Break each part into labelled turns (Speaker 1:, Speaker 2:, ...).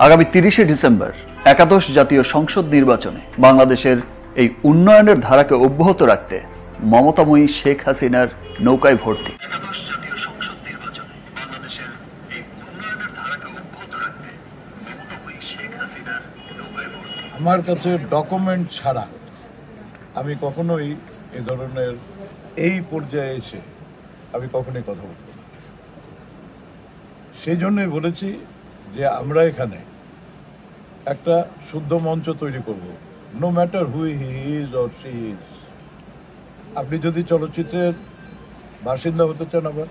Speaker 1: আগামী ৩০শে ডিসেম্বর একাদশ জাতীয় সংসদ নির্বাচনে বাংলাদেশের এই উন্নয়নের ধারাকে অব্যাহত রাখতে মমতাময়ী শেখ হাসিনার নৌকায় ভর্তি।
Speaker 2: আমার কাছে ডকুমেন্ট ছাড়া আমি কখনোই এ ধরনের এই পর্যায়ে এসে আমি কখনোই কথা বলব না। সেই জন্যই বলেছি যে আমরা এখানে একটা শুদ্ধ মঞ্চ তৈরি করব, no matter who he is or she is. আপনি যদি চলচ্চিত্রের বাসিন্দা হতে চান, আবার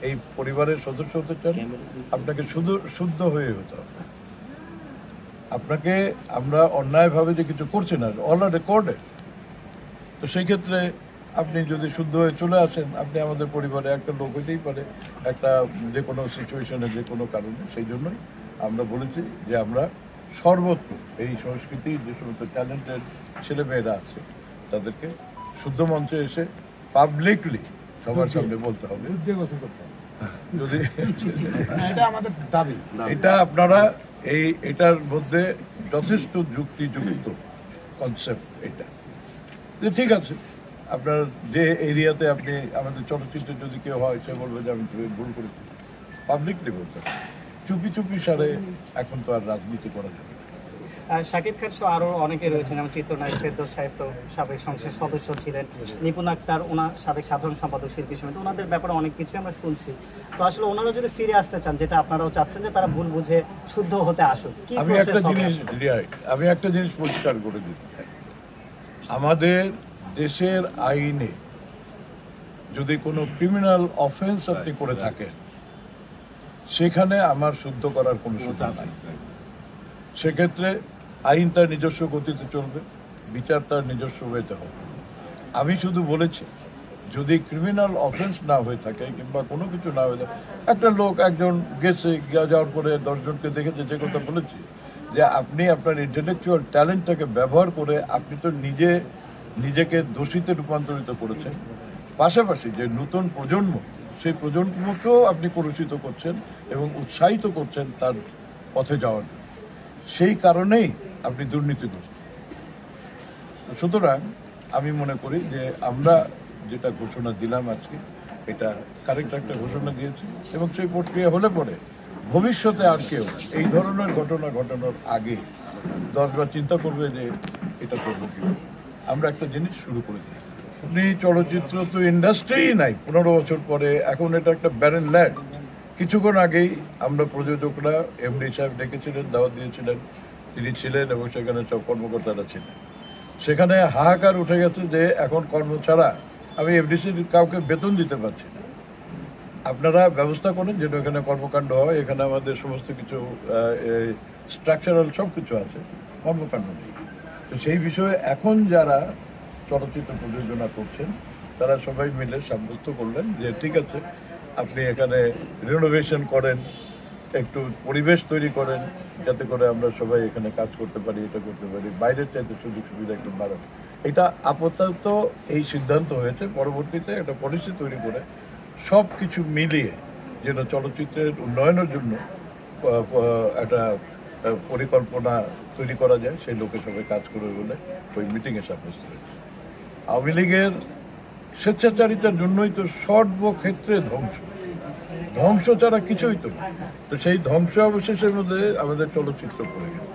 Speaker 2: এই পরিবারের সদস্য হতে চান, আপনাকে শুধু শুদ্ধ হয়ে হতে হবে। আপনাকে আমরা অন্যায়ভাবে যে কিছু করছি না, অল আর রেকর্ডে। তো সেই ক্ষেত্রে আপনি যদি শুদ্ধ হয়ে চলে আসেন, আপনি আমাদের পরিবারে একটা লোক হইতেই পারে, একটা যে কোনো সিচুয়েশনে, যে কোনো কারণে। সেই জন্যই আমরা বলেছি যে আমরা সর্বত্র এই সংস্কৃতির যে সমস্ত ট্যালেন্টেড ছেলেমেয়েরা আছে তাদেরকে শুদ্ধ মঞ্চে এসে পাবলিকলি সবার সামনে বলতে হবে। যদি এটা আপনারা এটার মধ্যে যথেষ্ট যুক্তিযুক্ত কনসেপ্ট এটা, যে ঠিক আছে আপনার যে এরিয়াতে আপনি আমাদের চলচ্চিত্রে যদি কেউ হয়, সে বলবে যে আমি ভুল করেছি, পাবলিকলি বলতে হবে। চুপি চুপি সারে এখন তো আর রাজনীতি করা যাবে।
Speaker 3: শাকিব খান সহ আরো অনেকে রয়েছেন, যেমন চিত্রনায়ক ফেরদৌস সাহেব তো সাবেক সংসদ সদস্য ছিলেন, নিপুণ আক্তার ওনার সাবেক সাধারণ সম্পাদক শিল্পী সমিতি, ওনাদের ব্যাপারে অনেক কিছু আমরা শুনছি। তো আসলে ওনারা যদি ফিরে আসতে চান, যেটা আপনারাও চাচ্ছেন যে তারা ভুল বুঝে শুদ্ধ হতে আসুন,
Speaker 2: আমি একটা জিনিস পরিষ্কার করে দিতে চাই, আমাদের দেশের আইনে যদি কোনো ক্রিমিনাল অফেন্স আপনি করে থাকেন, সেখানে আমার শুদ্ধ করার কোনো সুযোগ নাই। সেক্ষেত্রে আইন তার নিজস্ব গতিতে চলবে, বিচার তার নিজস্ব ওয়েতে হবে। আমি শুধু বলেছি যদি ক্রিমিনাল অফেন্স না হয়ে থাকে কিংবা কোনো কিছু না হয়ে থাকে, একটা লোক একজন গেছে, যাওয়ার পরে 10 জনকে দেখেছে, যে কথা বলেছি যে আপনি আপনার ইন্টেলেকচুয়াল ট্যালেন্টটাকে ব্যবহার করে আপনি তো নিজেকে দোষীতে রূপান্তরিত করেছেন, পাশাপাশি যে নতুন প্রজন্ম, সেই প্রজন্মকেও আপনি কলুষিত করছেন এবং উৎসাহিত করছেন তার পথে যাওয়ার। সেই কারণেই আপনি দুর্নীতিগ্রস্ত। সুতরাং আমি মনে করি যে আমরা যেটা ঘোষণা দিলাম আজকে, এটা কারেক্ট একটা ঘোষণা দিয়েছি, এবং সেই প্রক্রিয়া হলে পরে ভবিষ্যতে আর কেউ এই ধরনের ঘটনা ঘটানোর আগে 10 বার চিন্তা করবে যে এটা করবো কি। আমরা একটা জিনিস শুরু করে দিই, আপনি চলচ্চিত্র তো ইন্ডাস্ট্রিই নাই 15 বছর পরে, এখন এটা একটা ব্যারেন ল্যান্ড। কিছুক্ষণ আগেই আমরা প্রযোজকরা এমডি সাহেব ডেকেছিলেন, দাওয়াত দিয়েছিলেন, তিনি ছিলেন এবং সেখানে সব কর্মকর্তারা ছিলেন। সেখানে হাহাকার উঠে গেছে যে এখন কর্ম ছাড়া আমি এফডিসির কাউকে বেতন দিতে পারছি না। আপনারা ব্যবস্থা করেন যেন এখানে কর্মকাণ্ড হয়। এখানে আমাদের সমস্ত কিছু স্ট্রাকচারাল সব কিছু আছে, কর্মকাণ্ড নেই। তো সেই বিষয়ে এখন যারা চলচ্চিত্র প্রযোজনা করছেন তারা সবাই মিলে সাব্যস্ত করলেন যে ঠিক আছে, আপনি এখানে রিনোভেশন করেন, একটু পরিবেশ তৈরি করেন, যাতে করে আমরা সবাই এখানে কাজ করতে পারি, এটা করতে পারি, বাইরের চাইতে সুযোগ সুবিধা একটু বাড়ান। এটা আপাতত এই সিদ্ধান্ত হয়েছে। পরবর্তীতে একটা পলিসি তৈরি করে সব কিছু মিলিয়ে যেন চলচ্চিত্রের উন্নয়নের জন্য একটা পরিকল্পনা তৈরি করা যায়, সেই লোকে সবাই কাজ করবে বলে ওই মিটিংয়ে সাব্যস্ত হয়েছে। আওয়ামী লীগের স্বেচ্ছাচারিতার জন্যই তো সর্বক্ষেত্রে ধ্বংস ছাড়া কিছুই তো না। তো সেই ধ্বংস অবশেষের মধ্যে আমাদের চলচ্চিত্র পড়ে গেল।